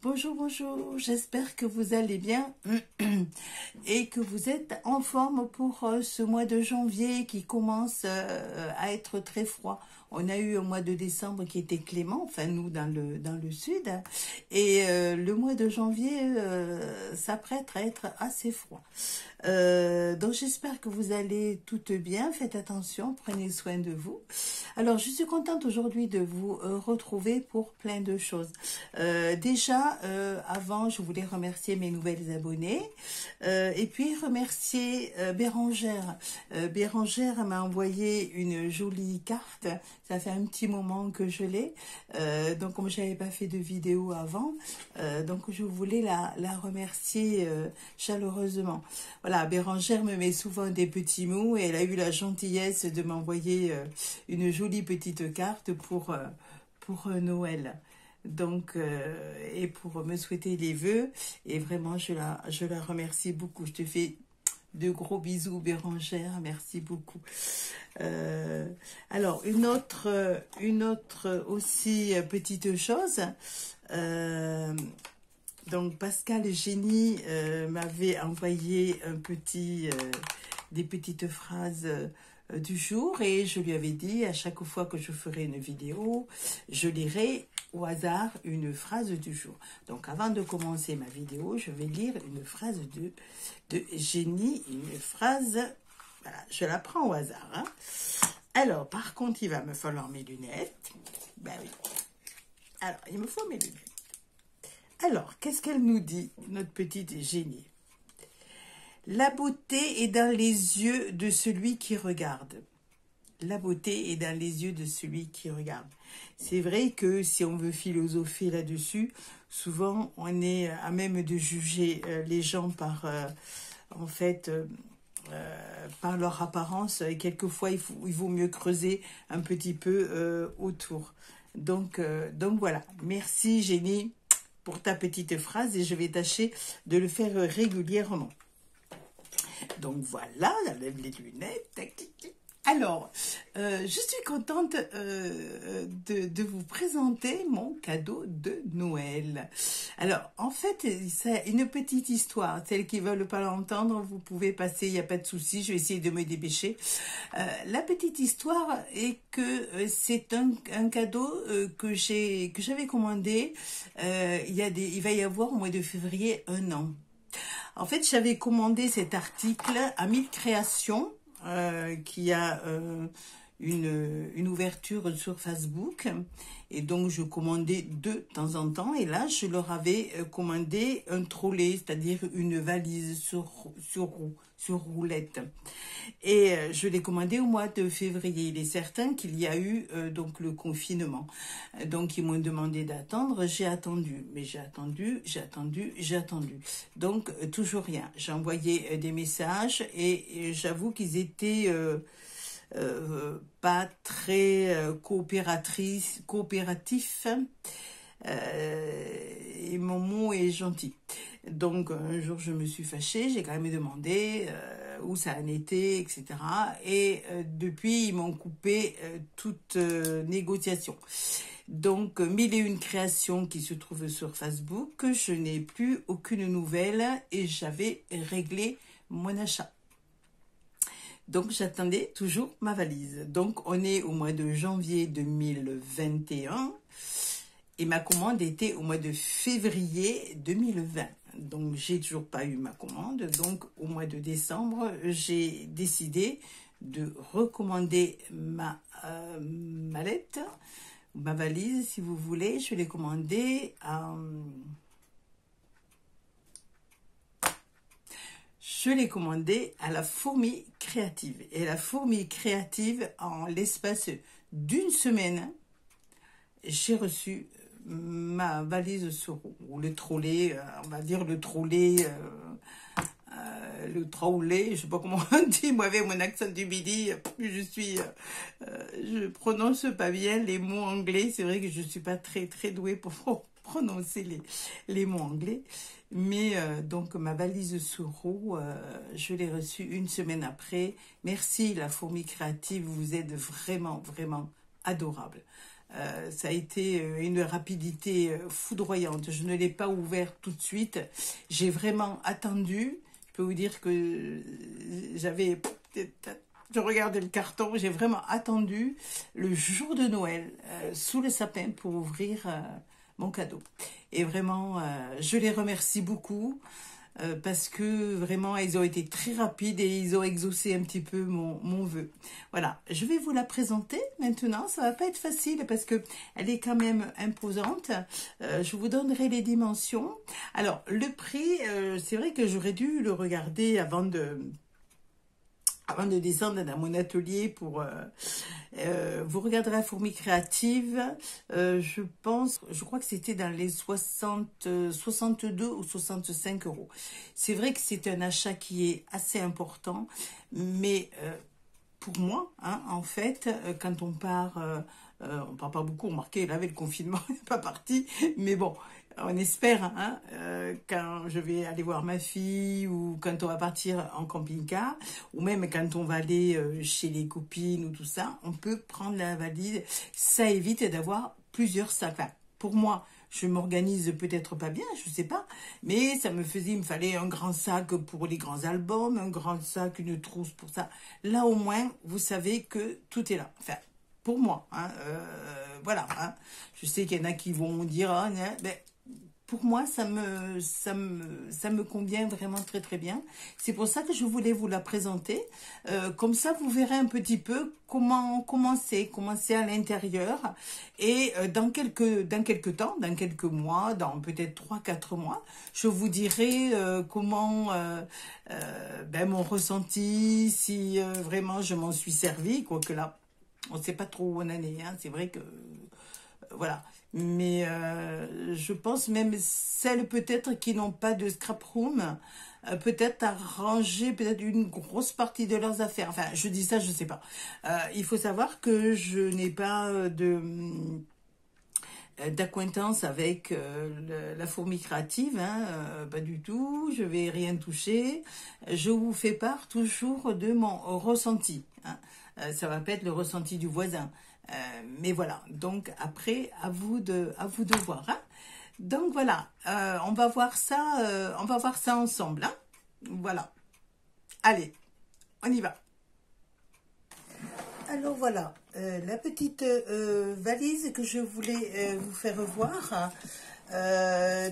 Bonjour, bonjour, j'espère que vous allez bien et que vous êtes en forme pour ce mois de janvier qui commence à être très froid. On a eu un mois de décembre qui était clément, enfin nous dans le sud, et le mois de janvier s'apprête à être assez froid. Donc j'espère que vous allez toutes bien, faites attention, prenez soin de vous. Alors je suis contente aujourd'hui de vous retrouver pour plein de choses. Déjà, avant, je voulais remercier mes nouvelles abonnées et puis remercier Bérangère. Bérangère m'a envoyé une jolie carte. Ça fait un petit moment que je l'ai. Donc, comme je n'avais pas fait de vidéo avant, donc je voulais la remercier chaleureusement. Voilà, Bérangère me met souvent des petits mots et elle a eu la gentillesse de m'envoyer une jolie petite carte pour Noël. Donc, et pour me souhaiter les vœux, et vraiment je la remercie beaucoup. Je te fais de gros bisous, Bérangère, merci beaucoup. Alors, une autre aussi petite chose, donc Pascal Génie m'avait envoyé des petites phrases du jour et je lui avais dit à chaque fois que je ferai une vidéo, je lirai au hasard une phrase du jour. Donc avant de commencer ma vidéo, je vais lire une phrase de Génie, une phrase, voilà, je la prends au hasard. Hein. Alors, par contre, il va me falloir mes lunettes. Ben oui. Alors, il me faut mes lunettes. Alors, qu'est-ce qu'elle nous dit, notre petite Génie? La beauté est dans les yeux de celui qui regarde. La beauté est dans les yeux de celui qui regarde. C'est vrai que si on veut philosopher là-dessus, souvent on est à même de juger les gens par, par leur apparence. Et quelquefois, il vaut mieux creuser un petit peu autour. Donc voilà. Merci Génie pour ta petite phrase et je vais tâcher de le faire régulièrement. Donc voilà, j'enlève les lunettes. Alors, je suis contente de vous présenter mon cadeau de Noël. Alors, en fait, c'est une petite histoire. Celles qui ne veulent pas l'entendre, vous pouvez passer, il n'y a pas de souci, je vais essayer de me dépêcher. La petite histoire est que c'est un cadeau que j'avais commandé il va y avoir au mois de février 1 an. En fait, j'avais commandé cet article à 1000 Créations, qui a une ouverture sur Facebook. Et donc, je commandais de temps en temps. Et là, je leur avais commandé un trolley, c'est-à-dire une valise sur roulette. Et je l'ai commandé au mois de février. Il est certain qu'il y a eu donc le confinement. Donc, ils m'ont demandé d'attendre. J'ai attendu. Mais j'ai attendu. Donc, toujours rien. J'ai envoyé des messages et j'avoue qu'ils étaient pas très coopératifs. Et mon mot est gentil. Donc un jour je me suis fâchée, j'ai quand même demandé où ça en était, etc. Et depuis ils m'ont coupé toute négociation. Donc 1001 créations qui se trouvent sur Facebook, je n'ai plus aucune nouvelle et j'avais réglé mon achat. Donc, j'attendais toujours ma valise. Donc, on est au mois de janvier 2021 et ma commande était au mois de février 2020. Donc, j'ai toujours pas eu ma commande. Donc, au mois de décembre, j'ai décidé de recommander ma mallette, ma valise, si vous voulez. Je l'ai commandée à... Je l'ai commandé à la Fourmi Créative. Et la Fourmi Créative, en l'espace d'une semaine, j'ai reçu ma valise sur roue, ou le trolley, on va dire le trolley, je sais pas comment on dit, moi avec mon accent du midi, je prononce pas bien les mots anglais, c'est vrai que je suis pas très douée pour prononcer les mots anglais, mais donc ma valise sur roue, je l'ai reçue une semaine après. Merci la Fourmi Créative, vous êtes vraiment adorable. Ça a été une rapidité foudroyante. Je ne l'ai pas ouvert tout de suite. J'ai vraiment attendu. Je peux vous dire que j'avais... Je regardais le carton. J'ai vraiment attendu le jour de Noël sous le sapin pour ouvrir mon cadeau. Et vraiment, je les remercie beaucoup. Parce que vraiment, ils ont été très rapides et ils ont exaucé un petit peu mon vœu. Voilà, je vais vous la présenter maintenant. Ça va pas être facile parce que elle est quand même imposante. Je vous donnerai les dimensions. Alors, le prix, c'est vrai que j'aurais dû le regarder avant de descendre dans mon atelier pour... vous regarderez la fourmi créative, je crois que c'était dans les 62 ou 65 euros. C'est vrai que c'est un achat qui est assez important, mais pour moi, hein, en fait, quand on part pas beaucoup, remarquez, là avec le confinement, il n'est pas parti, mais bon, on espère, hein, quand je vais aller voir ma fille ou quand on va partir en camping-car ou même quand on va aller chez les copines ou tout ça, on peut prendre la valise. Ça évite d'avoir plusieurs sacs. Enfin, pour moi, je m'organise peut-être pas bien, je sais pas, mais ça il me fallait un grand sac pour les grands albums, un grand sac, une trousse pour ça. Là, au moins, vous savez que tout est là. Enfin, pour moi, hein, voilà. Hein. Je sais qu'il y en a qui vont dire, ah, mais pour moi, ça me convient vraiment très très bien. C'est pour ça que je voulais vous la présenter. Comme ça, vous verrez un petit peu comment c'est à l'intérieur. Et dans quelques temps, dans quelques mois, dans peut-être 3-4 mois, je vous dirai comment mon ressenti, si vraiment je m'en suis servi, quoique là, on ne sait pas trop où on en est. Hein. C'est vrai que voilà. Mais je pense même celles peut-être qui n'ont pas de scrap room, peut-être à ranger peut-être une grosse partie de leurs affaires. Enfin, je dis ça, je ne sais pas. Il faut savoir que je n'ai pas d'acquaintance avec la fourmi créative, hein, pas du tout. Je vais rien toucher. Je vous fais part toujours de mon ressenti. Hein. Ça va pas être le ressenti du voisin. Mais voilà, donc après, à vous de voir. Hein. Donc voilà, on va voir ça ensemble. Hein. Voilà. Allez, on y va. Alors voilà, la petite valise que je voulais vous faire voir.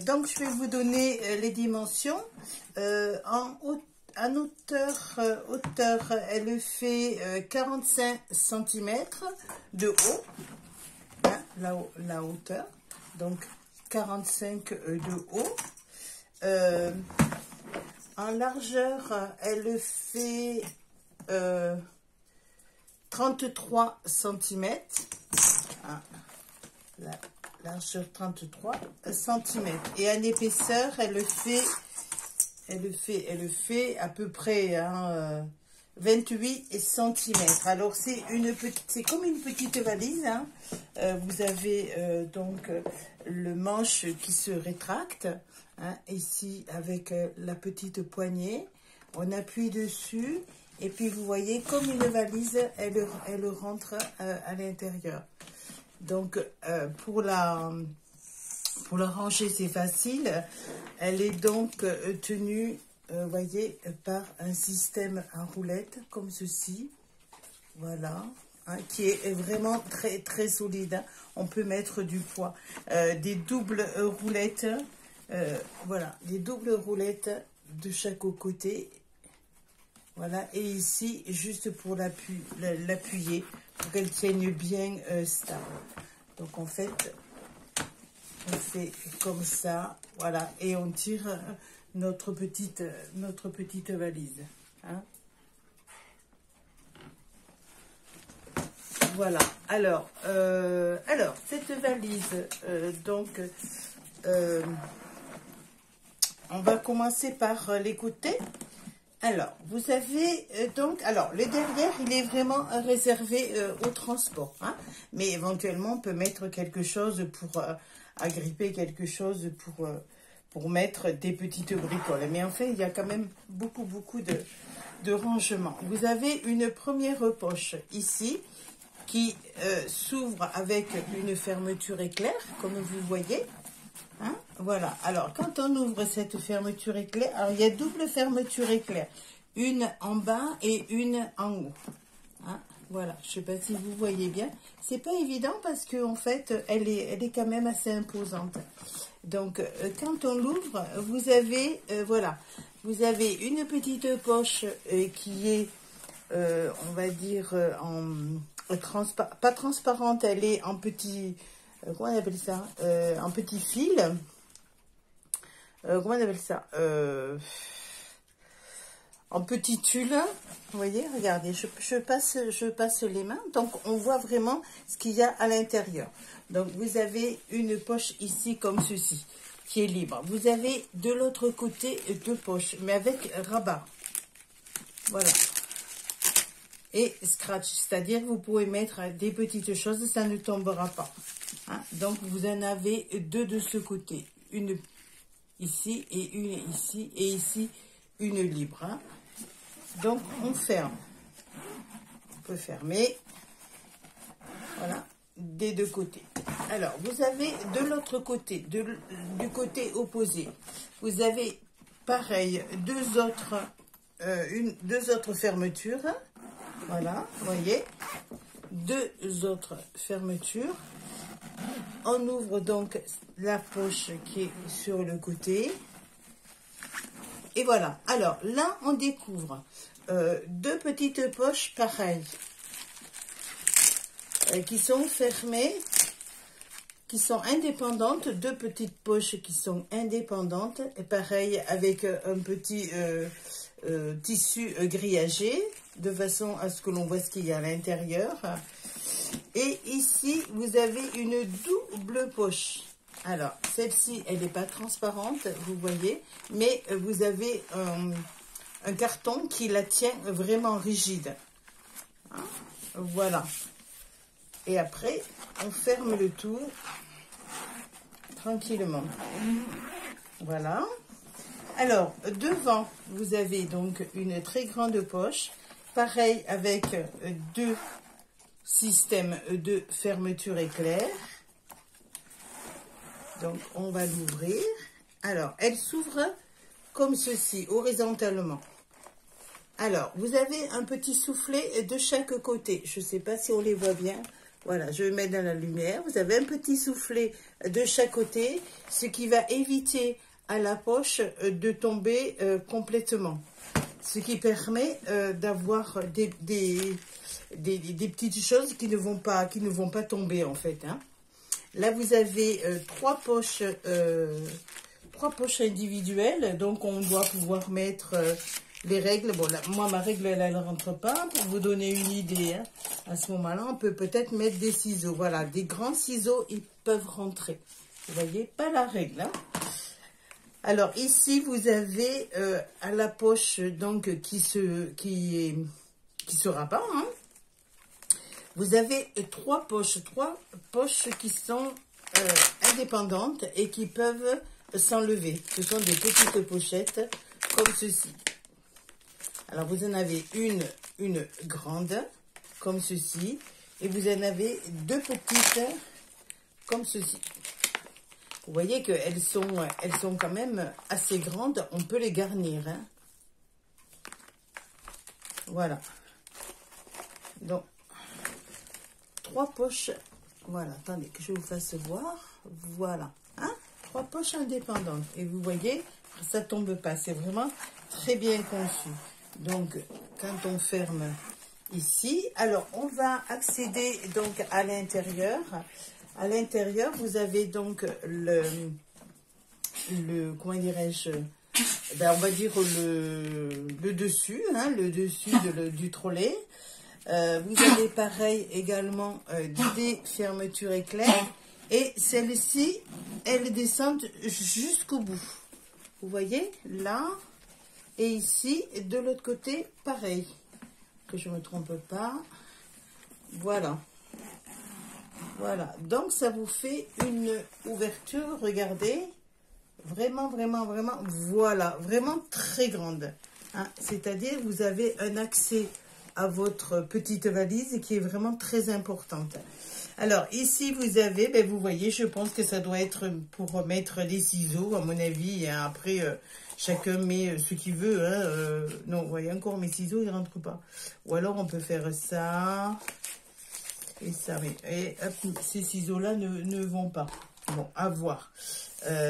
Donc je vais vous donner les dimensions. En hauteur, elle fait 45 cm de haut, hein, la hauteur, donc 45 de haut. En largeur, elle fait 33 cm, hein, la largeur 33 cm. Et en épaisseur, elle fait à peu près hein, 28 cm. Alors c'est comme une petite valise. Hein. Vous avez donc le manche qui se rétracte. Hein, ici avec la petite poignée. On appuie dessus. Et puis vous voyez comme une valise, elle rentre à l'intérieur. Donc pour la ranger, c'est facile. Elle est donc tenue, voyez, par un système à roulettes comme ceci. Voilà, hein, qui est vraiment très très solide. Hein. On peut mettre du poids. Des doubles roulettes, voilà, des doubles roulettes de chaque côté. Voilà, et ici, juste pour l'appuyer, pour qu'elle tienne bien stable. Donc en fait, on fait comme ça, voilà, et on tire notre petite valise. Hein. Voilà, alors cette valise, donc, on va commencer par les côtés. Alors, vous avez donc, le derrière, il est vraiment réservé au transport, hein, mais éventuellement, on peut mettre quelque chose pour agripper quelque chose pour mettre des petites bricoles. Mais en fait, il y a quand même beaucoup de rangement. Vous avez une première poche ici, qui s'ouvre avec une fermeture éclair, comme vous voyez. Hein, voilà, alors quand on ouvre cette fermeture éclair, alors il y a double fermeture éclair, une en bas et une en haut. Hein, voilà, je ne sais pas si vous voyez bien. C'est pas évident parce qu'en fait, elle est quand même assez imposante. Donc, quand on l'ouvre, vous avez, voilà, vous avez une petite poche qui est, on va dire, pas transparente, elle est en petit, comment on appelle ça, en petit fil. Comment on appelle ça, en petit tulle. Vous voyez, regardez, je passe les mains, donc on voit vraiment ce qu'il y a à l'intérieur. Donc vous avez une poche ici comme ceci, qui est libre. Vous avez de l'autre côté deux poches, mais avec rabat. Voilà. Et scratch, c'est-à-dire vous pouvez mettre des petites choses, ça ne tombera pas. Hein? Donc vous en avez deux de ce côté, une ici et une ici, et ici une libre. Hein? Donc on ferme. On peut fermer. Voilà, des deux côtés. Alors vous avez de l'autre côté, du côté opposé, vous avez pareil deux autres fermetures. Voilà, vous voyez, deux autres fermetures. On ouvre donc la poche qui est sur le côté. Et voilà. Alors là, on découvre deux petites poches pareilles qui sont fermées, qui sont indépendantes. Deux petites poches qui sont indépendantes. Et pareil avec un petit tissu grillagé de façon à ce que l'on voit ce qu'il y a à l'intérieur. Et ici, vous avez une double poche. Alors, celle-ci, elle n'est pas transparente, vous voyez, mais vous avez un carton qui la tient vraiment rigide. Hein? Voilà. Et après, on ferme le tout tranquillement. Voilà. Alors, devant, vous avez donc une très grande poche. Pareil avec deux systèmes de fermeture éclair. Donc, on va l'ouvrir. Alors, elle s'ouvre comme ceci, horizontalement. Alors, vous avez un petit soufflet de chaque côté. Je ne sais pas si on les voit bien. Voilà, je vais mettre dans la lumière. Vous avez un petit soufflet de chaque côté, ce qui va éviter à la poche de tomber complètement. Ce qui permet d'avoir des petites choses qui ne vont pas tomber en fait. Hein. Là, vous avez trois poches individuelles, donc on doit pouvoir mettre les règles. Bon, là, moi, ma règle, elle ne rentre pas. Pour vous donner une idée, hein, à ce moment-là, on peut peut-être mettre des ciseaux. Voilà, des grands ciseaux, ils peuvent rentrer. Vous voyez, pas la règle. Hein. Alors, ici, vous avez à la poche donc qui se rabat. Hein. Vous avez trois poches qui sont indépendantes et qui peuvent s'enlever. Ce sont des petites pochettes comme ceci. Alors, vous en avez une grande comme ceci et vous en avez deux petites comme ceci. Vous voyez qu'elles sont quand même assez grandes. On peut les garnir. Hein. Voilà. Donc, trois poches. Voilà. Attendez que je vous fasse voir. Voilà. Hein. Trois poches indépendantes. Et vous voyez, ça ne tombe pas. C'est vraiment très bien conçu. Donc, quand on ferme ici, alors on va accéder donc à l'intérieur. À l'intérieur, vous avez donc le comment dirais-je, ben on va dire le dessus, hein, le dessus du trolley. Vous avez pareil également des fermetures éclair. Et celles-ci, elles descendent jusqu'au bout. Vous voyez, là et ici, de l'autre côté, pareil. Que je ne me trompe pas. Voilà. Voilà, donc ça vous fait une ouverture, regardez, vraiment, voilà, vraiment très grande. Hein. C'est-à-dire vous avez un accès à votre petite valise qui est vraiment très importante. Alors, ici, vous avez, ben, vous voyez, je pense que ça doit être pour mettre les ciseaux, à mon avis. Hein. Après, chacun met ce qu'il veut. Hein. Non, vous voyez, encore mes ciseaux, ils ne rentrent pas. Ou alors, on peut faire ça et ça. Et hop, ces ciseaux-là ne vont pas. Bon, à voir.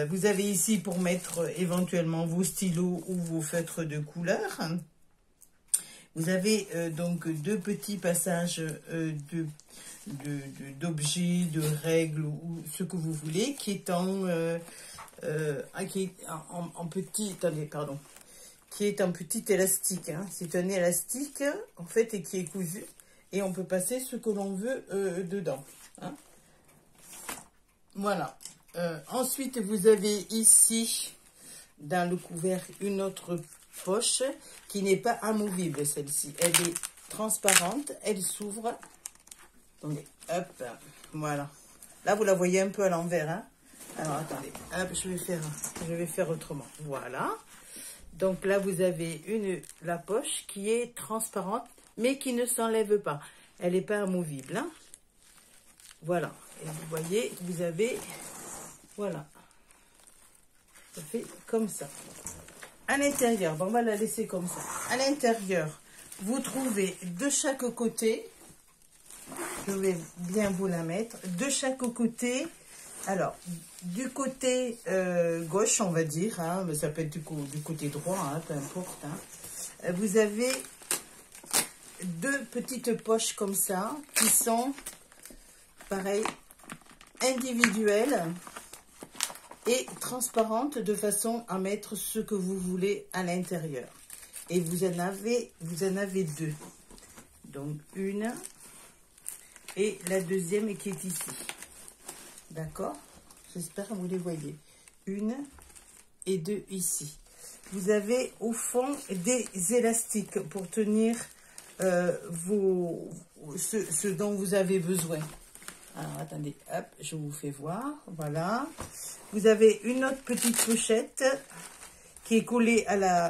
Vous avez ici pour mettre éventuellement vos stylos ou vos feutres de couleur. Vous avez donc deux petits passages d'objets, de règles ou ce que vous voulez, qui est en petit, attendez, pardon, qui est en petit élastique. Hein. C'est un élastique en fait et qui est cousu et on peut passer ce que l'on veut dedans. Hein. Voilà. Ensuite, vous avez ici dans le couvercle une autre poche qui n'est pas amovible, celle-ci. Elle est transparente, elle s'ouvre. Attendez, hop, voilà. Là, vous la voyez un peu à l'envers. Hein. Alors, attendez, hop, je vais faire autrement. Voilà. Donc là, vous avez la poche qui est transparente, mais qui ne s'enlève pas. Elle n'est pas amovible. Hein. Voilà. Et vous voyez, vous avez, voilà. Ça fait comme ça. À l'intérieur, on va la laisser comme ça. À l'intérieur, vous trouvez de chaque côté, je vais bien vous la mettre, de chaque côté, alors, du côté gauche, on va dire, hein, mais ça peut être du côté droit, hein, peu importe. Hein, vous avez deux petites poches comme ça, qui sont, pareil, individuelles et transparente de façon à mettre ce que vous voulez à l'intérieur. Et vous en avez deux. Donc une et la deuxième qui est ici. D'accord? J'espère que vous les voyez. Une et deux ici. Vous avez au fond des élastiques pour tenir ce dont vous avez besoin. Alors, attendez, hop, je vous fais voir, voilà. Vous avez une autre petite pochette qui est collée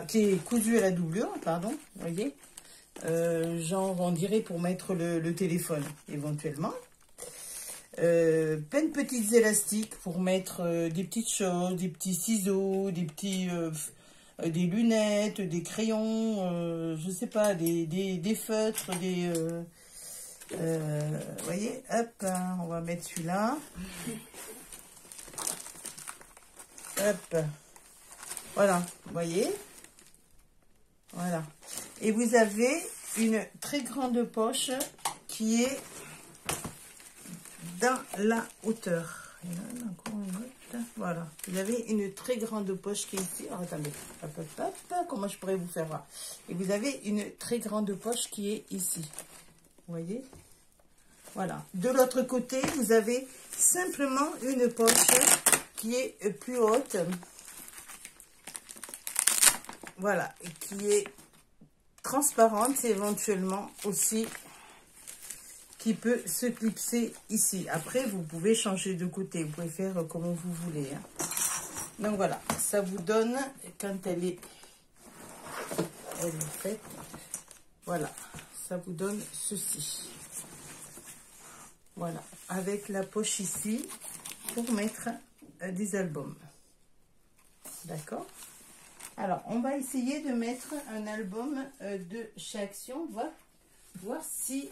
qui est cousue à la doublure, pardon, vous voyez. Genre, on dirait pour mettre le téléphone, éventuellement. Plein de petites élastiques pour mettre des petites choses, des petits ciseaux, des des lunettes, des crayons, je sais pas, des feutres, vous voyez, hop, hein, on va mettre celui-là. Hop, voilà, vous voyez. Voilà. Et vous avez une très grande poche qui est dans la hauteur. Et là, encore une autre. Voilà. Vous avez une très grande poche qui est ici. Alors, attendez, hop, hop, hop, comment je pourrais vous faire voir. Et vous avez une très grande poche qui est ici. Vous voyez? Voilà. De l'autre côté, vous avez simplement une poche qui est plus haute. Voilà. Et qui est transparente éventuellement aussi, qui peut se clipser ici. Après, vous pouvez changer de côté. Vous pouvez faire comme vous voulez. Hein. Donc voilà. Ça vous donne, quand elle est faite, voilà. Ça vous donne ceci. Voilà, avec la poche ici pour mettre des albums. D'accord? Alors, on va essayer de mettre un album de chez Action, voir si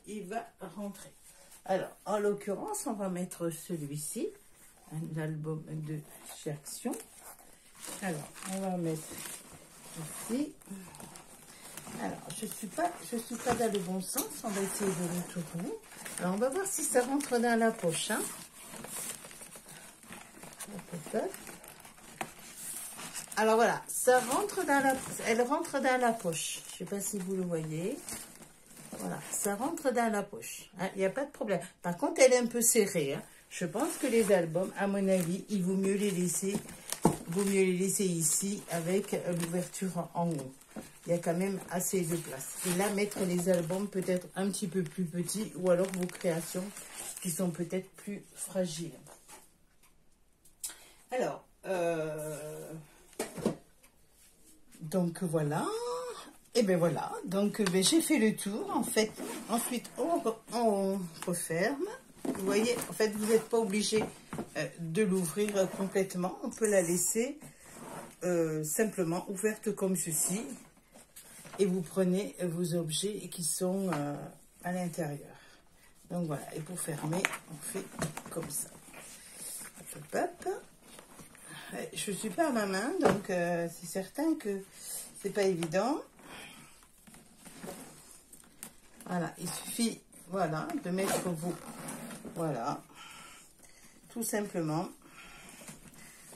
il va rentrer. Alors, en l'occurrence, on va mettre celui-ci, un album de chez Action. Alors, on va mettre ici. Alors, je suis pas dans le bon sens. On va essayer de le tourner. Alors, on va voir si ça rentre dans la poche. Hein. Alors, voilà. Ça rentre elle rentre dans la poche. Je ne sais pas si vous le voyez. Voilà. Ça rentre dans la poche. Il n'y a pas de problème. Par contre, elle est un peu serrée. Hein. Je pense que les albums, à mon avis, il vaut mieux les laisser ici avec l'ouverture en haut. Il y a quand même assez de place. Et là, mettre les albums peut-être un petit peu plus petits ou alors vos créations qui sont peut-être plus fragiles. Alors, donc voilà. Et ben voilà, donc ben, j'ai fait le tour. En fait, ensuite on referme. Vous voyez, en fait, vous n'êtes pas obligé de l'ouvrir complètement. On peut la laisser simplement ouverte comme ceci. Et vous prenez vos objets qui sont à l'intérieur. Donc voilà, et pour fermer, on fait comme ça. Hop, hop. Je ne suis pas à ma main, donc c'est certain que c'est pas évident. Voilà, il suffit, voilà, de mettre vos, voilà, tout simplement.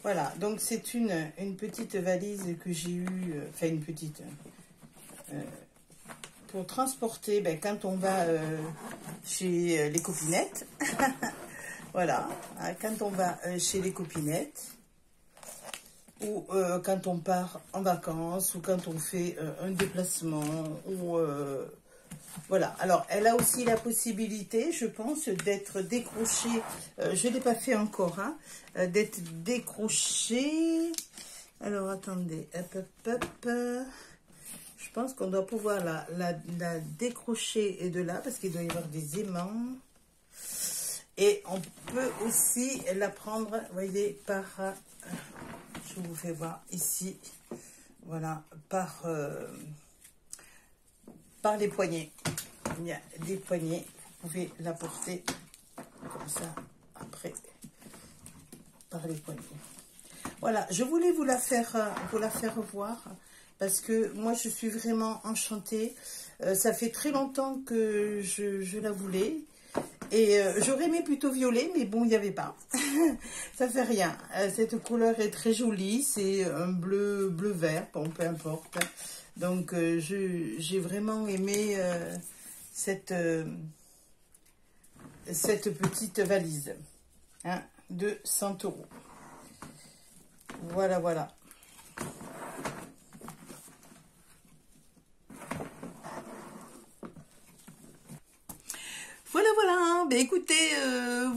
Voilà, donc c'est une petite valise que j'ai eue, enfin une petite, pour transporter, ben, quand on va chez les copinettes. Voilà, hein, quand on va chez les copinettes, ou quand on part en vacances, ou quand on fait un déplacement, ou voilà. Alors, elle a aussi la possibilité, je pense, d'être décrochée. Je ne l'ai pas fait encore, hein, d'être décrochée. Alors, attendez. Hop, hop, hop. Je pense qu'on doit pouvoir la décrocher de là, parce qu'il doit y avoir des aimants. Et on peut aussi la prendre, vous voyez, par... je vous fais voir ici. Voilà, par les poignets. Il y a des poignets, vous pouvez la porter comme ça, après, par les poignets. Voilà, je voulais vous la faire voir, parce que moi, je suis vraiment enchantée. Ça fait très longtemps que je la voulais. Et j'aurais aimé plutôt violet, mais bon, il n'y avait pas. Ça fait rien. Cette couleur est très jolie. C'est un bleu-vert, bon, peu importe. Donc, j'ai vraiment aimé cette petite valise, hein, de 100 €. Voilà, voilà. Voilà, voilà. Ben, écoutez,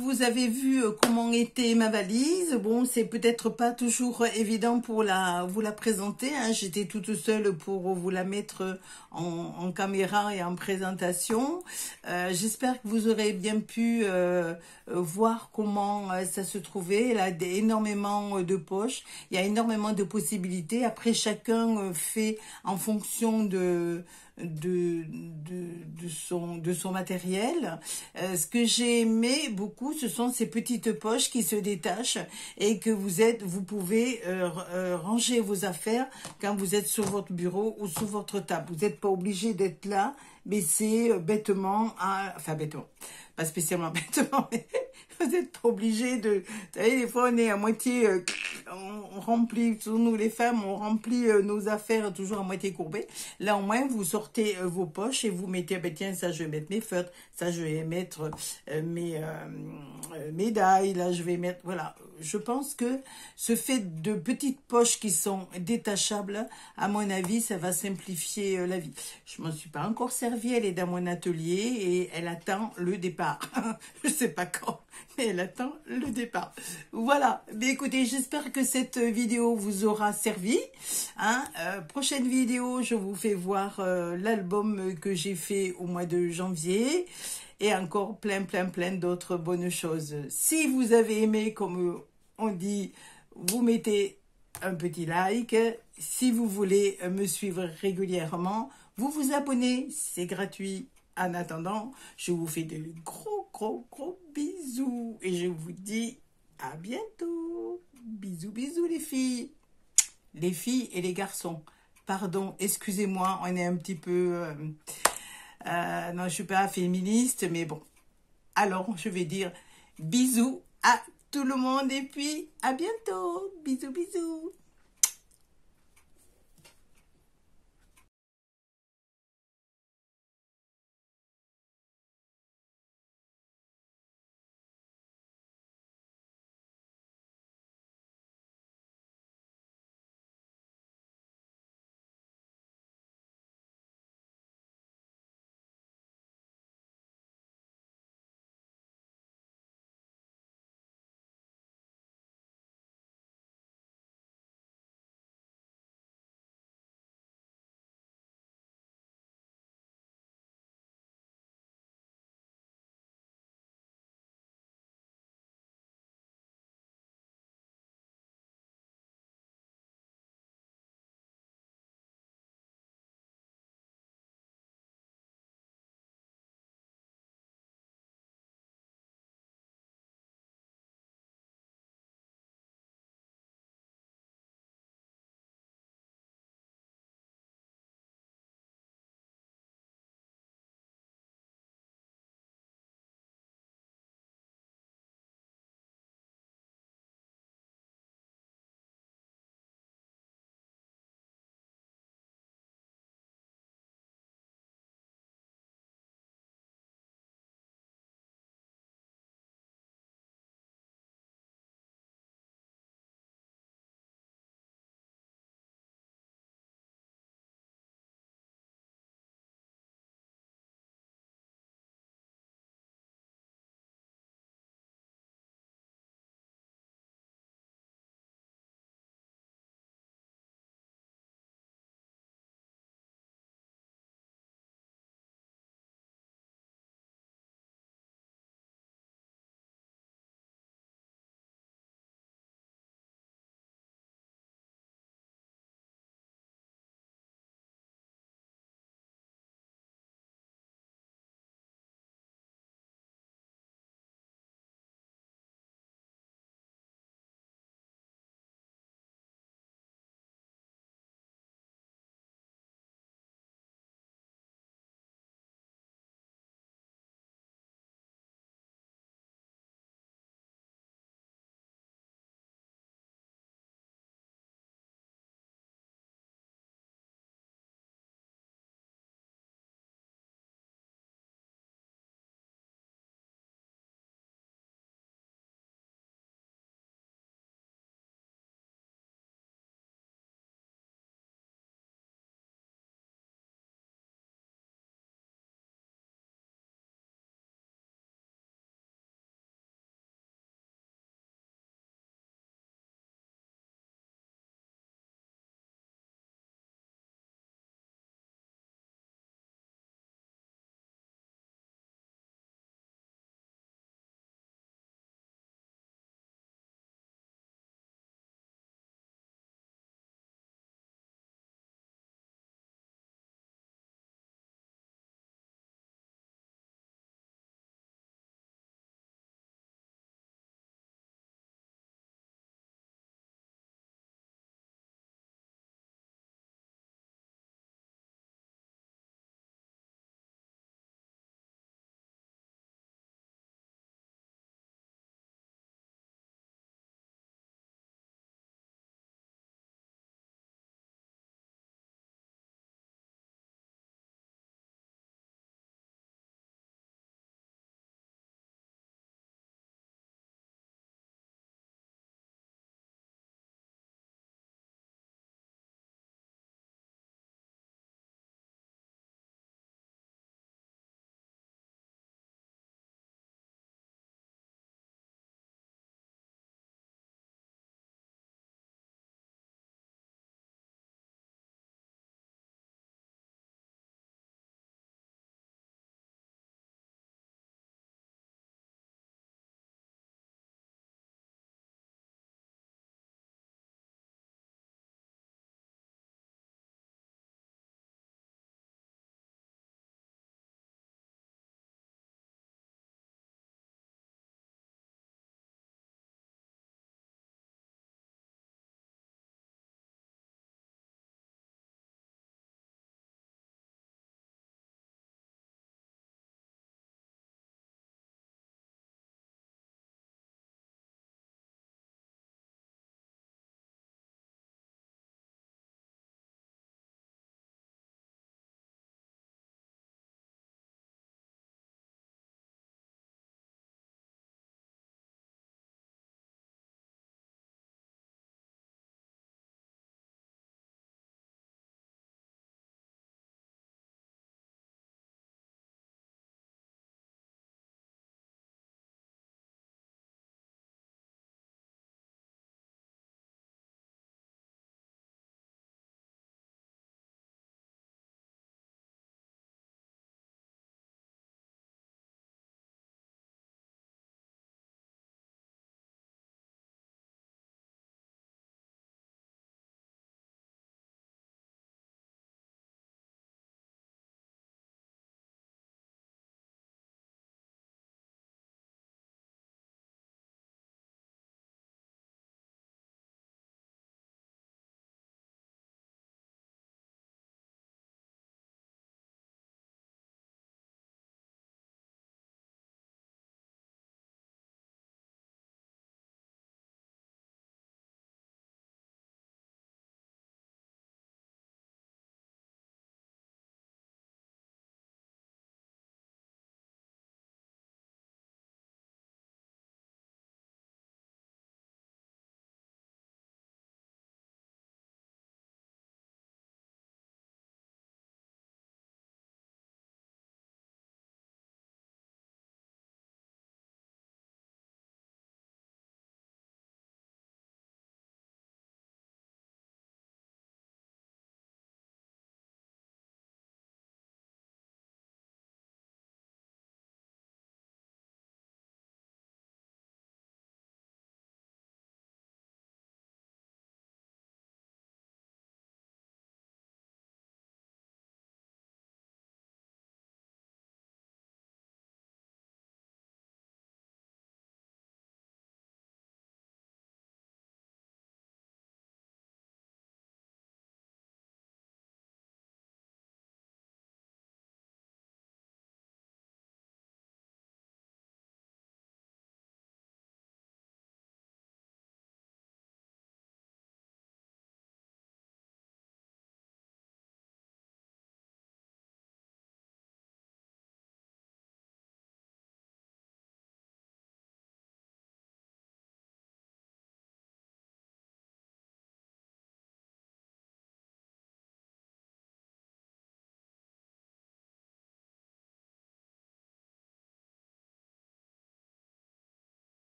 vous avez vu comment était ma valise. Bon, c'est peut-être pas toujours évident pour vous la présenter, hein. J'étais toute seule pour vous la mettre en caméra et en présentation. J'espère que vous aurez bien pu voir comment ça se trouvait. Elle a énormément de poches. Il y a énormément de possibilités. Après, chacun fait en fonction de son matériel. Ce que j'ai aimé beaucoup, ce sont ces petites poches qui se détachent et que vous pouvez ranger vos affaires quand vous êtes sur votre bureau ou sur votre table. Vous n'êtes pas obligé d'être là, mais c'est bêtement, enfin bêtement, pas spécialement bêtement, mais vous êtes pas obligé de... Vous savez, des fois on est à moitié, on remplit, sur nous les femmes, on remplit nos affaires toujours à moitié courbées. Là au moins vous sortez vos poches et vous mettez, ben tiens, ça je vais mettre mes feutres, ça je vais mettre mes médailles, là je vais mettre, voilà. Je pense que ce fait de petites poches qui sont détachables, à mon avis, ça va simplifier la vie. Je m'en suis pas encore servie, elle est dans mon atelier et elle attend le départ. Je sais pas quand, mais elle attend le départ. Voilà. Mais écoutez, j'espère que cette vidéo vous aura servi, hein. Prochaine vidéo, je vous fais voir l'album que j'ai fait au mois de janvier. Et encore plein d'autres bonnes choses. Si vous avez aimé, comme on dit, vous mettez un petit like. Si vous voulez me suivre régulièrement, vous vous abonnez, c'est gratuit. En attendant, je vous fais de gros bisous. Et je vous dis à bientôt. Bisous les filles. Les filles et les garçons. Pardon, excusez-moi, on est un petit peu... non, je ne suis pas féministe, mais bon. Alors, je vais dire bisous à tout le monde et puis à bientôt. Bisous.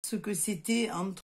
ce que c'était entre